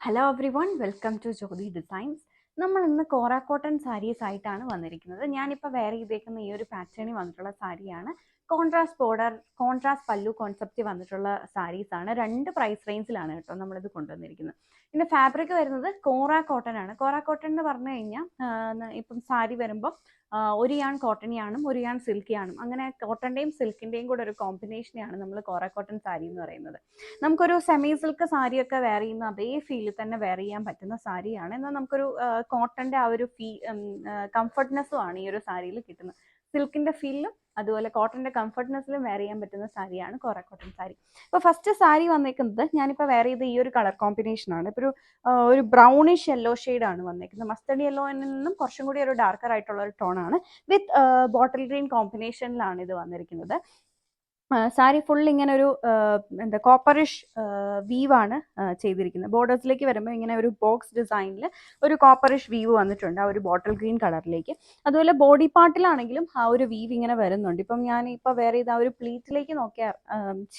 Hello everyone, welcome to Jyoti Designs. നമ്മൾ ഇന്ന് കോറ cotton saris ആയിട്ടാണ് വന്നിരിക്കുന്നത്. ഞാനിപ്പോൾ വെയർ ചെയ്തേക്കുന്ന ഈ ഒരു പാറ്റേണിൽ വന്നിട്ടുള്ള സാരിയാണ്. കോൺട്രാസ്റ്റ് ബോർഡർ, കോൺട്രാസ്റ്റ് പല്ലു കോൺസെപ്റ്റ് വന്നിട്ടുള്ള സാരീസ് ആണ്. രണ്ട് പ്രൈസ് റേഞ്ചിലാണ് കേട്ടോ നമ്മളിത് കൊണ്ടുവന്നിരിക്കുന്നത്. ഇതിൻ്റെ ഫാബ്രിക് വരുന്നത് കോറ കോട്ടൺ ആണ്. കോറ കോട്ടൺ എന്ന് പറഞ്ഞു കഴിഞ്ഞാൽ ഇപ്പം സാരി വരുമ്പോൾ ഒരു യാൺ കോട്ടണിയാണും ഒരു യാൺ സിൽക്കിയാണും, അങ്ങനെ കോട്ടൻ്റെയും സിൽക്കിൻ്റെയും കൂടെ ഒരു കോമ്പിനേഷനെയാണ് നമ്മൾ കോറ കോട്ടൺ സാരി എന്ന് പറയുന്നത്. നമുക്കൊരു സെമി സിൽക്ക് സാരിയൊക്കെ വെയർ ചെയ്യുന്ന അതേ ഫീലിൽ തന്നെ വെയർ ചെയ്യാൻ പറ്റുന്ന സാരിയാണ്. എന്നാൽ നമുക്കൊരു കോട്ടൻ്റെ ആ ഒരു കംഫർട്ട്നെസ്സും ആണ് ഈ ഒരു സാരിയിൽ കിട്ടുന്നത്. സിൽക്കിൻ്റെ ഫീലിലും അതുപോലെ കോട്ടൻ്റെ കംഫർട്ട്നെസ്സിലും വെയർ ചെയ്യാൻ പറ്റുന്ന സാരിയാണ് കോറ കോട്ടൺ സാരി. ഇപ്പോൾ ഫസ്റ്റ് സാരി വന്നേക്കുന്നത് ഞാനിപ്പോൾ വെയർ ചെയ്ത ഈ ഒരു കളർ കോമ്പിനേഷനാണ്. ഇപ്പോൾ ഒരു ബ്രൗണിഷ് യെല്ലോ ഷെയ്ഡാണ് വന്നേക്കുന്നത്. മസ്റ്റർഡ് യെല്ലോയിൽ നിന്നും കുറച്ചും കൂടി ഒരു ഡാർക്കർ ആയിട്ടുള്ള ഒരു ടോണാണ്. വിത്ത് ബോട്ടിൽ ഗ്രീൻ കോമ്പിനേഷനിലാണ് ഇത് വന്നിരിക്കുന്നത്. സാരി ഫുൾ ഇങ്ങനെ ഒരു കോപ്പറിഷ് വീവാണ് ചെയ്തിരിക്കുന്നത്. ബോർഡേഴ്സിലേക്ക് വരുമ്പോൾ ഇങ്ങനെ ഒരു ബോക്സ് ഡിസൈനിൽ ഒരു കോപ്പറിഷ് വീവ് വന്നിട്ടുണ്ട് ആ ഒരു ബോട്ടിൽ ഗ്രീൻ കളറിലേക്ക്. അതുപോലെ ബോഡി പാർട്ടിലാണെങ്കിലും ആ ഒരു വീവ് ഇങ്ങനെ വരുന്നുണ്ട്. ഇപ്പം ഞാൻ ഇപ്പോൾ വേറെ ചെയ്ത ആ ഒരു പ്ലീറ്റിലേക്ക് നോക്കിയാൽ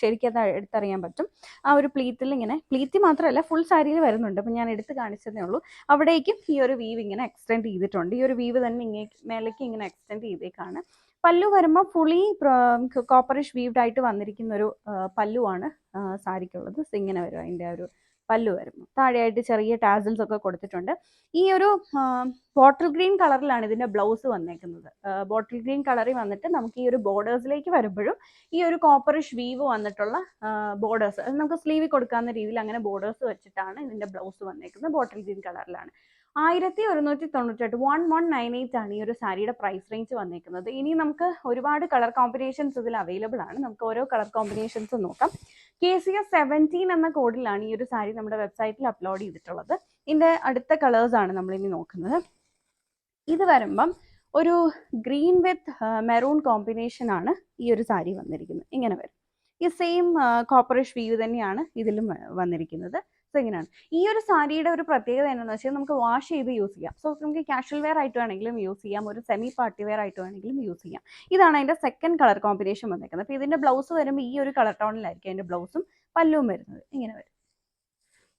ശരിക്കും അത് എടുത്തറിയാൻ പറ്റും. ആ ഒരു പ്ലീറ്റിൽ ഇങ്ങനെ, പ്ലീറ്റ് മാത്രമല്ല ഫുൾ സാരിയിൽ വരുന്നുണ്ട്. അപ്പം ഞാൻ എടുത്ത് കാണിച്ചതേ ഉള്ളൂ. അവിടേക്കും ഈ ഒരു വീവ് ഇങ്ങനെ എക്സ്റ്റെൻഡ് ചെയ്തിട്ടുണ്ട്. ഈ ഒരു വീവ് തന്നെ മേലേക്ക് ഇങ്ങനെ എക്സ്റ്റെൻഡ് ചെയ്തേക്കാണ്. പല്ലു വരുമ്പോൾ ഫുള്ളി കോപ്പറിഷ് വീവ്ഡ് ആയിട്ട് വന്നിരിക്കുന്ന ഒരു പല്ലുവാണ് സാരിക്കുള്ളത്. ഇങ്ങനെ വരും അതിൻ്റെ ഒരു പല്ലു വരുമ്പോൾ. താഴെയായിട്ട് ചെറിയ ടാസിൽസ് ഒക്കെ കൊടുത്തിട്ടുണ്ട്. ഈ ഒരു ബോട്ടിൽ ഗ്രീൻ കളറിലാണ് ഇതിൻ്റെ ബ്ലൗസ് വന്നേക്കുന്നത്. ബോട്ടിൽ ഗ്രീൻ കളറിൽ വന്നിട്ട് നമുക്ക് ഈ ഒരു ബോർഡേഴ്സിലേക്ക് വരുമ്പോഴും ഈ ഒരു കോപ്പറിഷ് വീവ് വന്നിട്ടുള്ള ബോർഡേഴ്സ് നമുക്ക് സ്ലീവിൽ കൊടുക്കാവുന്ന രീതിയിൽ അങ്ങനെ ബോർഡേഴ്സ് വെച്ചിട്ടാണ് ഇതിൻ്റെ ബ്ലൗസ് വന്നേക്കുന്നത്. ബോട്ടിൽ ഗ്രീൻ കളറിലാണ്. 1198, 1198 ആണ് ഈ ഒരു സാരിയുടെ പ്രൈസ് റേഞ്ച് വന്നേക്കുന്നത്. ഇനി നമുക്ക് ഒരുപാട് കളർ കോമ്പിനേഷൻസ് ഇതിൽ അവൈലബിൾ ആണ്. നമുക്ക് ഓരോ കളർ കോമ്പിനേഷൻസ് നോക്കാം. KCS 17 എന്ന കോഡിലാണ് ഈ ഒരു സാരി നമ്മുടെ വെബ്സൈറ്റിൽ അപ്ലോഡ് ചെയ്തിട്ടുള്ളത്. ഇതിൻ്റെ അടുത്ത കളേഴ്സ് ആണ് നമ്മൾ ഇനി നോക്കുന്നത്. ഇത് വരുമ്പം ഒരു ഗ്രീൻ വിത്ത് മെറൂൺ കോമ്പിനേഷൻ ആണ് ഈ ഒരു സാരി വന്നിരിക്കുന്നത്. ഇങ്ങനെ വരും. ഈ സെയിം കോപ്പറിഷ് വീവ് തന്നെയാണ് ഇതിലും വന്നിരിക്കുന്നത്. സോ ഇങ്ങനെയാണ്. ഈ ഒരു സാരിയുടെ ഒരു പ്രത്യേകത എന്താണെന്ന് വെച്ചാൽ നമുക്ക് വാഷ് ചെയ്ത് യൂസ് ചെയ്യാം. സോ നമുക്ക് കാഷ്വൽ വെയർ ആയിട്ട് വേണമെങ്കിലും യൂസ് ചെയ്യാം, ഒരു സെമി പാർട്ടി വെയർ ആയിട്ട് വേണമെങ്കിലും യൂസ് ചെയ്യാം. ഇതാണ് അതിൻ്റെ സെക്കൻഡ് കളർ കോമ്പിനേഷൻ വന്നേക്കുന്നത്. അപ്പോൾ ഇതിൻ്റെ ബ്ലൗസ് വരുമ്പോൾ ഈ ഒരു കളർ ടോണിലായിരിക്കും അതിൻ്റെ ബ്ലൗസും പല്ലുവും വരുന്നത്. ഇങ്ങനെ വരും.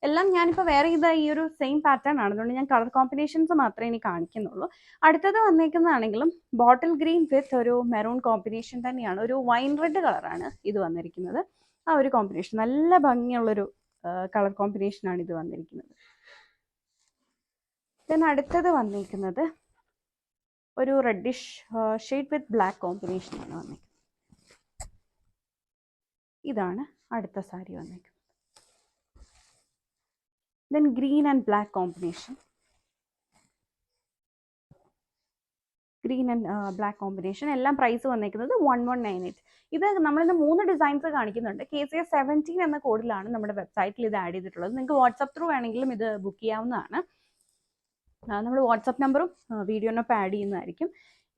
എല്ലാം ഞാനിപ്പോൾ വേറെ ചെയ്ത ഈ ഒരു സെയിം പാറ്റേൺ ആണ്. അതുകൊണ്ട് ഞാൻ കളർ കോമ്പിനേഷൻസ് മാത്രമേ ഇനി കാണിക്കുന്നുള്ളൂ. അടുത്തത് വന്നേക്കുന്നതാണെങ്കിലും ബോട്ടിൽ ഗ്രീൻ വിത്ത് ഒരു മെറൂൺ കോമ്പിനേഷൻ തന്നെയാണ്. ഒരു വൈൻ റെഡ് കളറാണ് ഇത് വന്നിരിക്കുന്നത്. ആ ഒരു കോമ്പിനേഷൻ നല്ല ഭംഗിയുള്ളൊരു കളർ കോമ്പിനേഷനാണ് ഇത് വന്നിരിക്കുന്നത്. ദെൻ അടുത്തത് വന്നിരിക്കുന്നത് ഒരു റെഡിഷ് ഷെയ്ഡ് വിത്ത് ബ്ലാക്ക് കോമ്പിനേഷനാണ് വന്നിരിക്കുന്നത്. ഇതാണ് അടുത്ത സാരി വന്നിരിക്കുന്നത്. Then green and black combination. Green and black combination. എല്ലാം പ്രൈസ് വന്നിരിക്കുന്നത് 1198. ഇത് നമ്മളിന്ന് 3 ഡിസൈൻസ് കാണിക്കുന്നുണ്ട്. KCS 17 എന്ന കോഡിലാണ് നമ്മുടെ വെബ്സൈറ്റിൽ ഇത് ആഡ് ചെയ്തിട്ടുള്ളത്. നിങ്ങൾക്ക് വാട്സപ്പ് ത്രൂ വേണമെങ്കിലും ഇത് ബുക്ക് ചെയ്യാവുന്നതാണ്. നമ്മൾ വാട്സപ്പ് നമ്പറും വീഡിയോനൊപ്പം ആഡ് ചെയ്യുന്നതായിരിക്കും.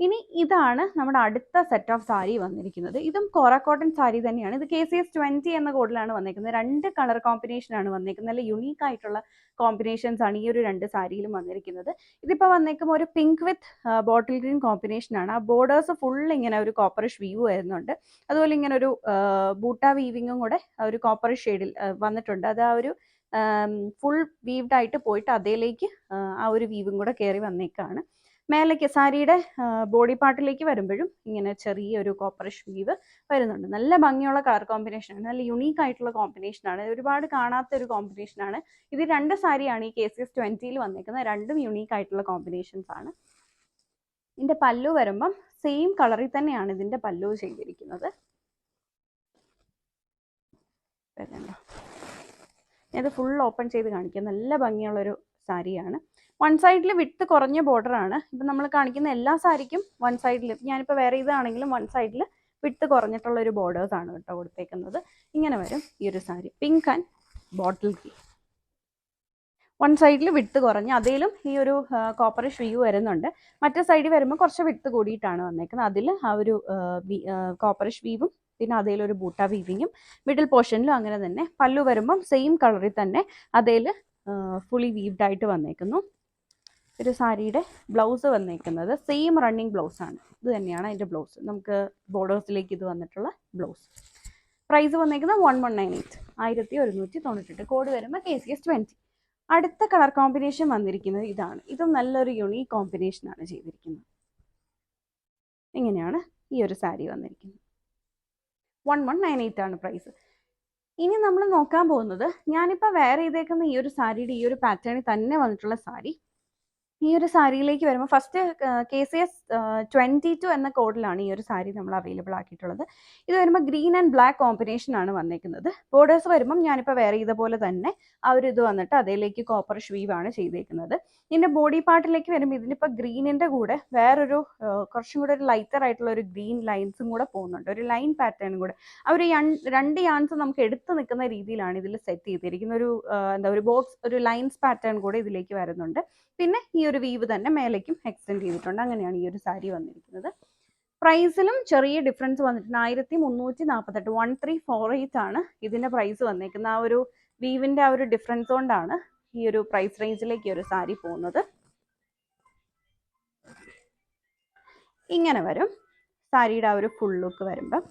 ഇനി ഇതാണ് നമ്മുടെ അടുത്ത സെറ്റ് ഓഫ് സാരി വന്നിരിക്കുന്നത്. ഇതും കോറ കോട്ടൺ സാരി തന്നെയാണ്. ഇത് KCS 20 എന്ന കോഡിലാണ് വന്നിരിക്കുന്നത്. 2 കളർ കോമ്പിനേഷനാണ് വന്നിരിക്കുന്നത്. നല്ല യുണീക്ക് ആയിട്ടുള്ള കോമ്പിനേഷൻസ് ആണ് ഈ ഒരു 2 സാരിയിലും വന്നിരിക്കുന്നത്. ഇതിപ്പോൾ വന്നേക്കുമ്പോൾ ഒരു പിങ്ക് വിത്ത് ബോട്ടിൽ ഗ്രീൻ കോമ്പിനേഷനാണ്. ആ ബോർഡേഴ്സ് ഫുൾ ഇങ്ങനെ ഒരു കോപ്പറിഷ് വീവ് വരുന്നുണ്ട്. അതുപോലെ ഇങ്ങനെ ഒരു ബൂട്ട വീവിങ്ങും കൂടെ ഒരു കോപ്പറിഷ് ഷെയ്ഡിൽ വന്നിട്ടുണ്ട്. അത് ആ ഒരു ഫുൾ വീവ്ഡ് ആയിട്ട് പോയിട്ട് അതിലേക്ക് ആ ഒരു വീവും കൂടെ കയറി വന്നേക്കാണ്. മേലേക്ക് സാരിയുടെ ബോഡി പാർട്ടിലേക്ക് വരുമ്പോഴും ഇങ്ങനെ ചെറിയൊരു കോപ്പറിഷ് വീവ് വരുന്നുണ്ട്. നല്ല ഭംഗിയുള്ള കളർ കോമ്പിനേഷനാണ്. നല്ല യുണീക്ക് ആയിട്ടുള്ള കോമ്പിനേഷനാണ്. ഒരുപാട് കാണാത്ത ഒരു കോമ്പിനേഷനാണ്. ഇത് 2 സാരിയാണ് ഈ KCS 20 വന്നേക്കുന്നത്. രണ്ടും യുണീക്ക് ആയിട്ടുള്ള കോമ്പിനേഷൻസ് ആണ്. ഇതിൻ്റെ പല്ലു വരുമ്പം സെയിം കളറിൽ തന്നെയാണ് ഇതിൻ്റെ പല്ലു ചെയ്തിരിക്കുന്നത്. ഇത് ഫുൾ ഓപ്പൺ ചെയ്ത് കാണിക്കാം. നല്ല ഭംഗിയുള്ളൊരു സാരിയാണ്. വൺ സൈഡിൽ വിട്ട് കുറഞ്ഞ ബോർഡറാണ്. ഇപ്പം നമ്മൾ കാണിക്കുന്ന എല്ലാ സാരിക്കും വൺ സൈഡിൽ, ഞാനിപ്പോൾ വേറെ ഇതാണെങ്കിലും വൺ സൈഡിൽ വിട്ട് കുറഞ്ഞിട്ടുള്ള ഒരു ബോർഡേഴ്സാണ് കേട്ടോ കൊടുത്തേക്കുന്നത്. ഇങ്ങനെ വരും ഈ ഒരു sari. Pink and bottle green. One സൈഡിൽ വിട്ട് കുറഞ്ഞ് അതിലും ഈ ഒരു കോപ്പറിഷ് വ്യൂ വരുന്നുണ്ട്. മറ്റേ സൈഡിൽ വരുമ്പോൾ കുറച്ച് വിട്ട് കൂടിയിട്ടാണ് വന്നേക്കുന്നത്. അതിൽ ആ ഒരു കോപ്പറിഷ് വീവും പിന്നെ അതിലൊരു ബൂട്ട വീവിങ്ങും മിഡിൽ പോർഷനിലും അങ്ങനെ തന്നെ. പല്ലു വരുമ്പം സെയിം കളറിൽ തന്നെ അതിൽ ഫുള്ളി വീവ്ഡ് ആയിട്ട് വന്നേക്കുന്നു. ഒരു സാരിയുടെ ബ്ലൗസ് വന്നേക്കുന്നത് സെയിം റണ്ണിങ് ബ്ലൗസാണ്. ഇത് തന്നെയാണ് അതിൻ്റെ ബ്ലൗസ്. നമുക്ക് ബോർഡേഴ്സിലേക്ക് ഇത് വന്നിട്ടുള്ള ബ്ലൗസ്. പ്രൈസ് വന്നേക്കുന്നത് 1198, 1198. കോഡ് വരുമ്പോൾ KCS 20. അടുത്ത കളർ കോമ്പിനേഷൻ വന്നിരിക്കുന്നത് ഇതാണ്. ഇതും നല്ലൊരു യുണീക്ക് കോമ്പിനേഷനാണ് ചെയ്തിരിക്കുന്നത്. ഇങ്ങനെയാണ് ഈ ഒരു സാരി വന്നിരിക്കുന്നത്. 1198 ആണ് പ്രൈസ്. ഇനി നമ്മൾ നോക്കാൻ പോകുന്നത് ഞാനിപ്പോൾ വെയർ ചെയ്തേക്കുന്ന ഈ ഒരു സാരിയുടെ ഈ ഒരു പാറ്റേണിൽ തന്നെ വന്നിട്ടുള്ള സാരി. ഈ ഒരു സാരിയിലേക്ക് വരുമ്പോൾ ഫസ്റ്റ് KCS 22 എന്ന കോഡിലാണ് ഈ ഒരു സാരി നമ്മൾ അവൈലബിൾ ആക്കിയിട്ടുള്ളത്. ഇത് വരുമ്പോൾ ഗ്രീൻ ആൻഡ് ബ്ലാക്ക് കോമ്പിനേഷൻ ആണ് വന്നേക്കുന്നത്. ബോർഡേഴ്സ് വരുമ്പം ഞാനിപ്പോൾ വെയർ ചെയ്ത പോലെ തന്നെ ആ ഒരു ഇത് വന്നിട്ട് അതിലേക്ക് കോപ്പർ ഷീവ് ആണ് ചെയ്തേക്കുന്നത്. ഇതിൻ്റെ ബോഡി പാർട്ടിലേക്ക് വരുമ്പോൾ ഇതിനിപ്പോൾ ഗ്രീനിൻ്റെ കൂടെ വേറൊരു കുറച്ചും കൂടെ ഒരു ലൈറ്റർ ആയിട്ടുള്ള ഒരു ഗ്രീൻ ലൈൻസും കൂടെ പോകുന്നുണ്ട്, ഒരു ലൈൻ പാറ്റേണും കൂടെ. ആ ഒരു രണ്ട് യാൻസ് നമുക്ക് എടുത്ത് നിൽക്കുന്ന രീതിയിലാണ് ഇതിൽ സെറ്റ് ചെയ്തിരിക്കുന്ന ഒരു ഒരു ബോക്സ്, ഒരു ലൈൻസ് പാറ്റേൺ കൂടെ ഇതിലേക്ക് വരുന്നുണ്ട്. പിന്നെ ഈ ഒരു വീവ് തന്നെ മേലേക്കും എക്സ്റ്റെൻഡ് ചെയ്തിട്ടുണ്ട്. അങ്ങനെയാണ് ഈ ഒരു സാരി വന്നിരിക്കുന്നത്. പ്രൈസിലും ചെറിയ ഡിഫറൻസ് വന്നിട്ടുണ്ട്. 1348, 1348 ആണ് ഇതിന്റെ പ്രൈസ് വന്നേക്കുന്നത്. ആ ഒരു വീവിന്റെ ആ ഒരു ഡിഫറൻസ് കൊണ്ടാണ് ഈ ഒരു പ്രൈസ് റേഞ്ചിലേക്ക് ഒരു സാരി പോകുന്നത്. ഇങ്ങനെ വരും സാരിയുടെ ആ ഒരു ഫുൾ ലുക്ക് വരുമ്പോൾ.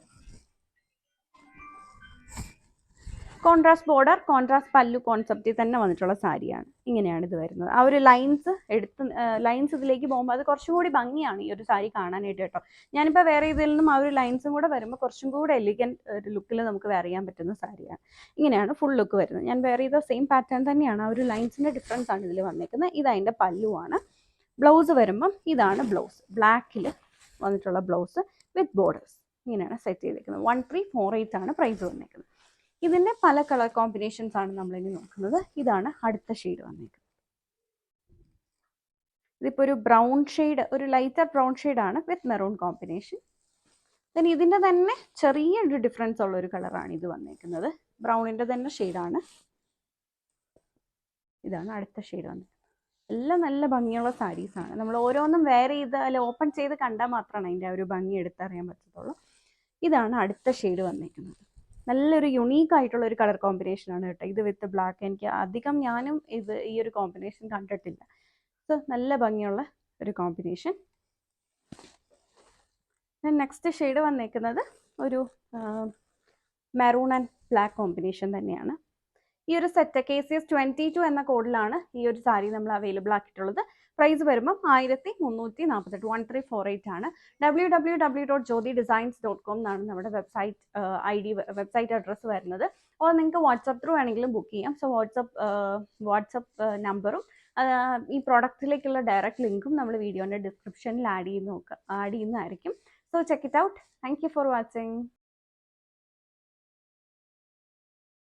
കോൺട്രാസ്റ്റ് ബോർഡർ, കോൺട്രാസ്റ്റ് പല്ലു കോൺസെപ്റ്റിൽ തന്നെ വന്നിട്ടുള്ള സാരിയാണ്. ഇങ്ങനെയാണ് ഇത് വരുന്നത്. ആ ഒരു ലൈൻസ് ഇതിലേക്ക് പോകുമ്പോൾ അത് കുറച്ചും കൂടി ഭംഗിയാണ് ഈ ഒരു സാരി കാണാനായിട്ട് കേട്ടോ. ഞാനിപ്പോൾ വേറെ ഇതിൽ നിന്നും ആ ഒരു ലൈൻസും കൂടെ വരുമ്പോൾ കുറച്ചും കൂടെ എലിഗൻറ്റ് ഒരു ലുക്കിൽ നമുക്ക് വെയർ ചെയ്യാൻ പറ്റുന്ന സാരിയാണ്. ഇങ്ങനെയാണ് ഫുൾ ലുക്ക് വരുന്നത്. ഞാൻ വേറെ ചെയ്ത സെയിം പാറ്റേൺ തന്നെയാണ്. ആ ഒരു ലൈൻസിൻ്റെ ഡിഫറൻസ് ആണ് ഇതിൽ വന്നിരിക്കുന്നത്. ഇത് അതിൻ്റെ പല്ലുവാണ്. ബ്ലൗസ് വരുമ്പം ഇതാണ് ബ്ലൗസ്, ബ്ലാക്കിൽ വന്നിട്ടുള്ള ബ്ലൗസ് വിത്ത് ബോർഡേഴ്സ്. ഇങ്ങനെയാണ് സെറ്റ് ചെയ്തിരിക്കുന്നത്. 1348 ആണ് പ്രൈസ് വന്നിരിക്കുന്നത്. ഇതിൻ്റെ പല കളർ കോമ്പിനേഷൻസ് ആണ് നമ്മളിനി നോക്കുന്നത്. ഇതാണ് അടുത്ത ഷെയ്ഡ് വന്നിരിക്കുന്നത്. ഇതിപ്പോൾ ഒരു ബ്രൗൺ ഷെയ്ഡ്, ഒരു ലൈറ്റർ ബ്രൗൺ ഷെയ്ഡാണ് വിത്ത് മെറൂൺ കോമ്പിനേഷൻ. ദെൻ ഇതിൻ്റെ തന്നെ ചെറിയൊരു ഡിഫറൻസ് ഉള്ള ഒരു കളറാണ് ഇത് വന്നിരിക്കുന്നത്. ബ്രൗണിൻ്റെ തന്നെ ഷെയ്ഡാണ്. ഇതാണ് അടുത്ത ഷെയ്ഡ് വന്നിരിക്കുന്നത്. എല്ലാം നല്ല ഭംഗിയുള്ള സാരീസാണ്. നമ്മൾ ഓരോന്നും വെയർ ചെയ്ത് അല്ല ഓപ്പൺ ചെയ്ത് കണ്ടാൽ മാത്രമാണ് അതിൻ്റെ ആ ഒരു ഭംഗി എടുത്തറിയാൻ പറ്റത്തുള്ളൂ. ഇതാണ് അടുത്ത ഷെയ്ഡ് വന്നിരിക്കുന്നത്. നല്ലൊരു യുണീക്ക് ആയിട്ടുള്ള ഒരു കളർ കോമ്പിനേഷനാണ് കേട്ടോ ഇത് വിത്ത് ബ്ലാക്ക്. എനിക്ക് അധികം ഞാനും ഈ ഒരു കോമ്പിനേഷൻ കണ്ടിട്ടില്ല. സോ നല്ല ഭംഗിയുള്ള ഒരു കോമ്പിനേഷൻ. നെക്സ്റ്റ് ഷെയ്ഡ് വന്നേക്കുന്നത് ഒരു മെറൂൺ ആൻഡ് ബ്ലാക്ക് കോമ്പിനേഷൻ തന്നെയാണ്. ഈ ഒരു സെറ്റ് KCS 22 എന്ന കോഡിലാണ് ഈ ഒരു സാരി നമ്മൾ അവൈലബിൾ ആക്കിയിട്ടുള്ളത്. പ്രൈസ് വരുമ്പം 1348, 1348 ആണ്. www.jyotidesigns.com എന്നാണ് നമ്മുടെ വെബ്സൈറ്റ് അഡ്രസ്സ് വരുന്നത്. അപ്പോൾ നിങ്ങൾക്ക് വാട്സപ്പ് ത്രൂ വേണമെങ്കിലും ബുക്ക് ചെയ്യാം. സോ വാട്സപ്പ് നമ്പറും ഈ പ്രോഡക്റ്റിലേക്കുള്ള ഡയറക്റ്റ് ലിങ്കും നമ്മൾ വീഡിയോൻ്റെ ഡിസ്ക്രിപ്ഷനിൽ ആഡ് ചെയ്യുന്നതായിരിക്കും. So check it out. Thank you for watching.